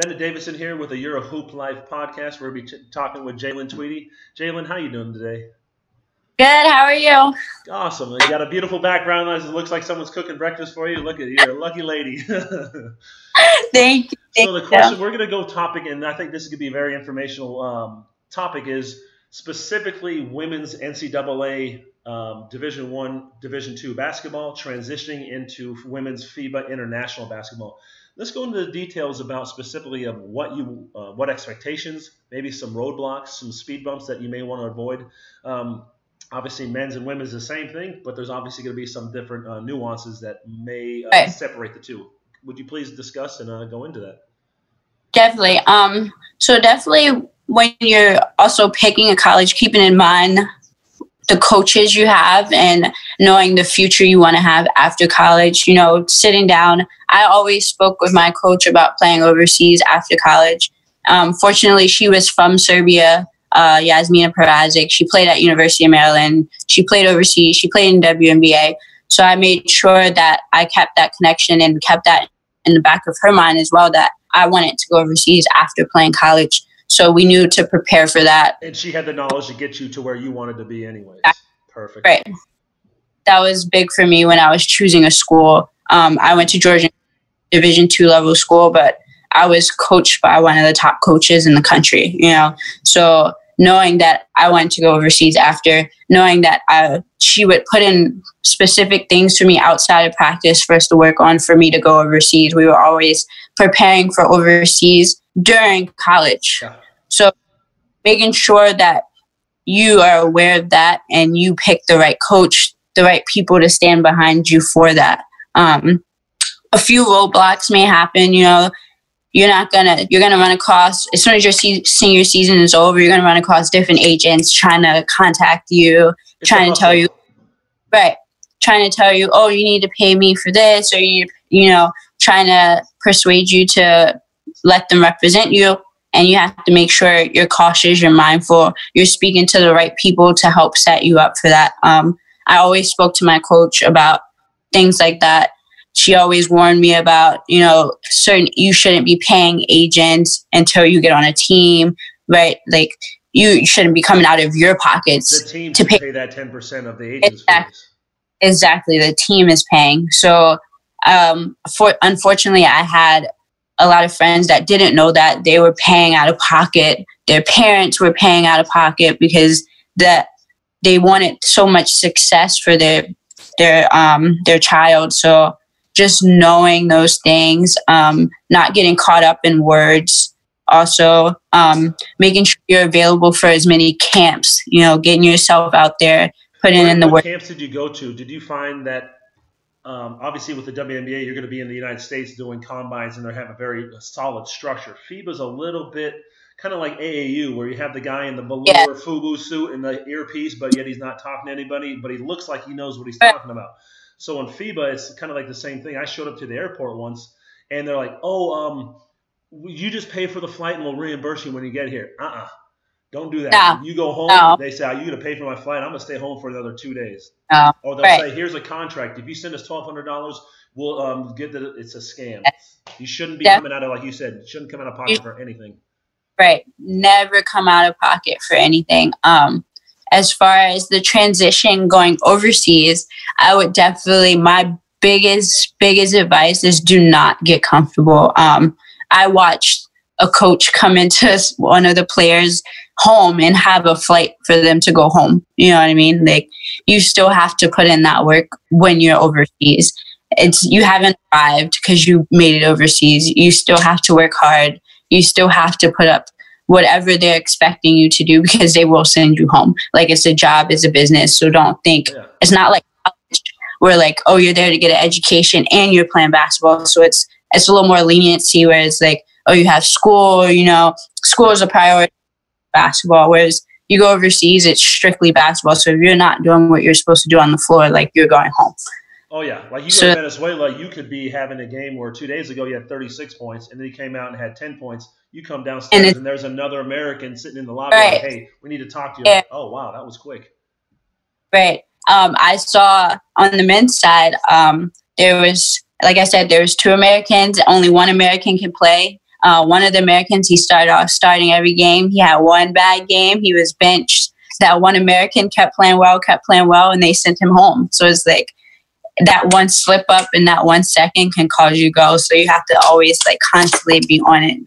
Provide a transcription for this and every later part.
Bennett Davison here with the EuroHooplife podcast. We're going to be talking with Jalen Tweedy. Jalen, how you doing today? Good. How are you? Awesome. You got a beautiful background. It looks like someone's cooking breakfast for you. Look at you. You're a lucky lady. Thank you. So the question, we're going to go topic, and I think this is going to be a very informational topic, is specifically women's NCAA Division I, Division II basketball transitioning into women's FIBA international basketball. Let's go into the details about specifically of what expectations, maybe some roadblocks, some speed bumps that you may want to avoid. Obviously, men's and women's is the same thing, but there's obviously going to be some different nuances that may separate the two. Would you please discuss and go into that? Definitely. So definitely when you're also picking a college, keeping in mind the coaches you have and knowing the future you want to have after college, sitting down. I always spoke with my coach about playing overseas after college. Fortunately, she was from Serbia, Yasmina Perazic. She played at University of Maryland. She played overseas. She played in WNBA. So I made sure that I kept that connection and kept that in the back of her mind as well, that I wanted to go overseas after playing college. So we knew to prepare for that. And she had the knowledge to get you to where you wanted to be anyways. Perfect. Right. That was big for me when I was choosing a school. I went to Georgia Division II level school, but I was coached by one of the top coaches in the country, So knowing that I wanted to go overseas after, knowing that she would put in specific things for me outside of practice for us to work on for me to go overseas. We were always preparing for overseas during college. Yeah. So making sure that you are aware of that and you pick the right coach, the right people to stand behind you for that. A few roadblocks may happen, you're going to run across, as soon as your senior season is over, you're going to run across different agents trying to contact you, trying to tell you, oh, you need to pay me for this, or trying to persuade you to let them represent you. And you have to make sure you're cautious, you're mindful, you're speaking to the right people to help set you up for that. I always spoke to my coach about things like that. She always warned me about, you shouldn't be paying agents until you get on a team, right? Like you shouldn't be coming out of your pockets. The team to pay that 10% of the agent's fees. Exactly. The team is paying. So unfortunately, I had a lot of friends that didn't know that they were paying out of pocket. Their parents were paying out of pocket because they wanted so much success for their child. So just knowing those things, not getting caught up in words. Also, making sure you're available for as many camps, getting yourself out there, putting in the work. What camps did you go to? Did you find that obviously with the WNBA, you're going to be in the United States doing combines and they have a very solid structure. FIBA is a little bit kind of like AAU, where you have the guy in the velour FUBU suit and the earpiece, but yet he's not talking to anybody, but he looks like he knows what he's talking about. So in FIBA, it's kind of like the same thing. I showed up to the airport once, and they're like, you just pay for the flight and we'll reimburse you when you get here. Don't do that. No. You go home, they say, you're going to pay for my flight. I'm going to stay home for another 2 days. Or they'll say, here's a contract. If you send us $1,200, we'll get that it's a scam. You shouldn't be coming out of, like you said, you shouldn't come out of pocket for anything. Right. Never come out of pocket for anything. As far as the transition going overseas, I would definitely, my biggest advice is do not get comfortable. I watched a coach come into one of the players' home and have a flight for them to go home. You know what I mean? Like, you still have to put in that work when you're overseas. You haven't arrived because you made it overseas. You still have to work hard. You still have to put up whatever they're expecting you to do, because they will send you home. Like, it's a job, it's a business. So don't think it's not like college where like, oh, you're there to get an education and you're playing basketball. So it's a little more leniency, where it's like, oh, you have school, school is a priority, basketball. Whereas you go overseas, it's strictly basketball. So if you're not doing what you're supposed to do on the floor, like, you're going home. Oh, yeah. Like, you go to Venezuela, you could be having a game where 2 days ago you had 36 points, and then you came out and had 10 points. You come downstairs, and there's another American sitting in the lobby like, hey, we need to talk to you. Like, oh, wow, that was quick. Right. I saw on the men's side, there was, like I said, there was 2 Americans. Only 1 American can play. One of the Americans, he started off starting every game. He had one bad game. He was benched. That one American kept playing well, and they sent him home. So it's like that one slip up in that 1 second can cause you go. So you have to always like constantly be on it.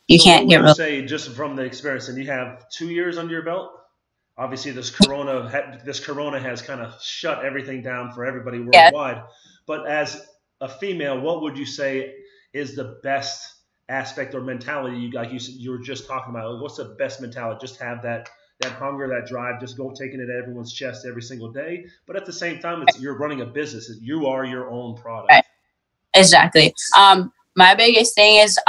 You can't get real. Say just from the experience, and you have 2 years under your belt. Obviously, this corona has kind of shut everything down for everybody worldwide. But as a female, what would you say is the best aspect or mentality you were just talking about? What's the best mentality? Just have that hunger, that drive, just go taking it at everyone's chest every single day. But at the same time, you're running a business. You are your own product. Right. Exactly. My biggest thing is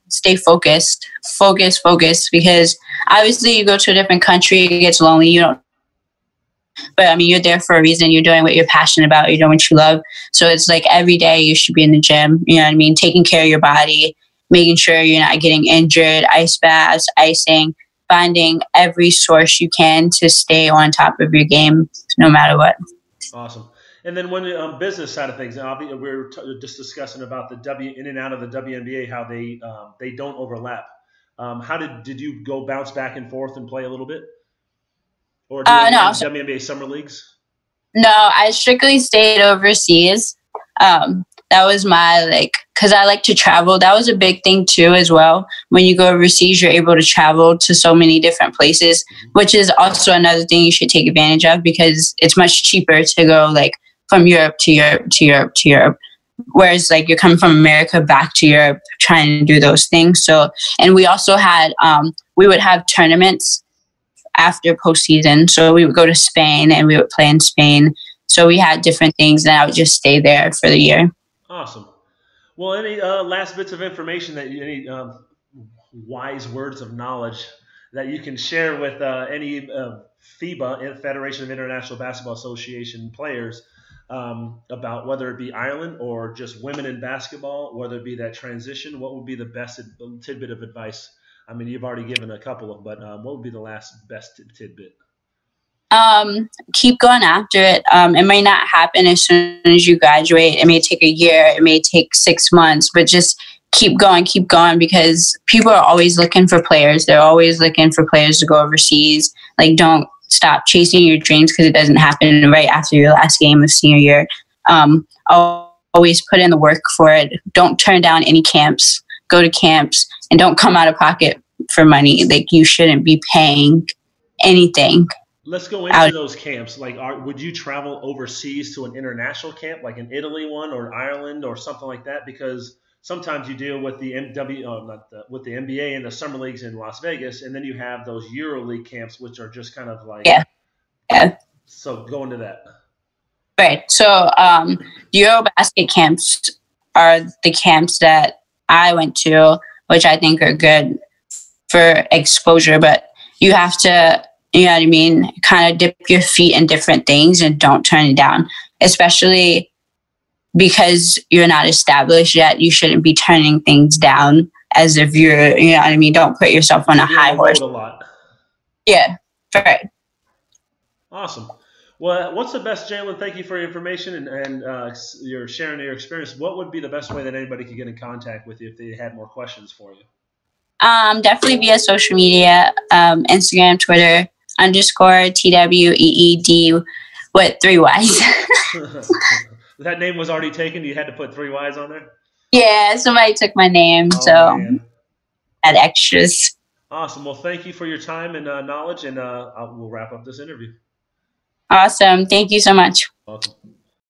stay focused, because obviously you go to a different country, it gets lonely. But I mean, you're there for a reason. You're doing what you're passionate about. You're doing what you love. So it's like every day you should be in the gym. You know what I mean? Taking care of your body, making sure you're not getting injured, ice baths, icing, finding every source you can to stay on top of your game, no matter what. Awesome. And then when the business side of things, we were just discussing about the in and out of the WNBA, how they don't overlap. How did you go bounce back and forth and play a little bit? Or do WNBA summer leagues? No, I strictly stayed overseas. That was my because I like to travel. That was a big thing too as well. When you go overseas, you're able to travel to so many different places, which is also another thing you should take advantage of, because it's much cheaper to go from Europe to Europe to Europe to Europe. Whereas you're coming from America back to Europe trying to do those things. So, and we also had, we would have tournaments after postseason. So we would go to Spain and we would play in Spain. So we had different things, and I would just stay there for the year. Awesome. Well, any last bits of information any wise words of knowledge that you can share with any FIBA, Federation of International Basketball Association players, about whether it be Ireland or just women in basketball, whether it be that transition? What would be the best tidbit of advice? I mean, you've already given a couple of, but what would be the last best tidbit? Keep going after it. It may not happen as soon as you graduate. It may take a year. It may take 6 months, but just keep going, because people are always looking for players. They're always looking for players to go overseas. Don't stop chasing your dreams, because it doesn't happen right after your last game of senior year. Always put in the work for it. Don't turn down any camps. Go to camps, and don't come out of pocket for money. You shouldn't be paying anything. Let's go into those camps. Would you travel overseas to an international camp, like an Italy one or Ireland or something like that? Because sometimes you deal with the with the NBA and the summer leagues in Las Vegas, and then you have those EuroLeague camps, which are just kind of yeah. So go into that. Right. So Eurobasket camps are the camps that I went to, which I think are good for exposure, but you have to, you know what I mean, kind of dip your feet in different things and don't turn it down, especially because you're not established yet. You shouldn't be turning things down as if you're, you know what I mean, don't put yourself on a high horse. A lot. Yeah, right. Awesome. Well, what's the best, Jalen? Thank you for your information and your sharing your experience. What would be the best way that anybody could get in contact with you if they had more questions for you? Definitely via social media, Instagram, Twitter, _TWEED with 3 Ys. That name was already taken. You had to put 3 Ys on there? Yeah, somebody took my name, so add extras. Awesome. Well, thank you for your time and knowledge, and we'll wrap up this interview. Awesome. Thank you so much. Welcome.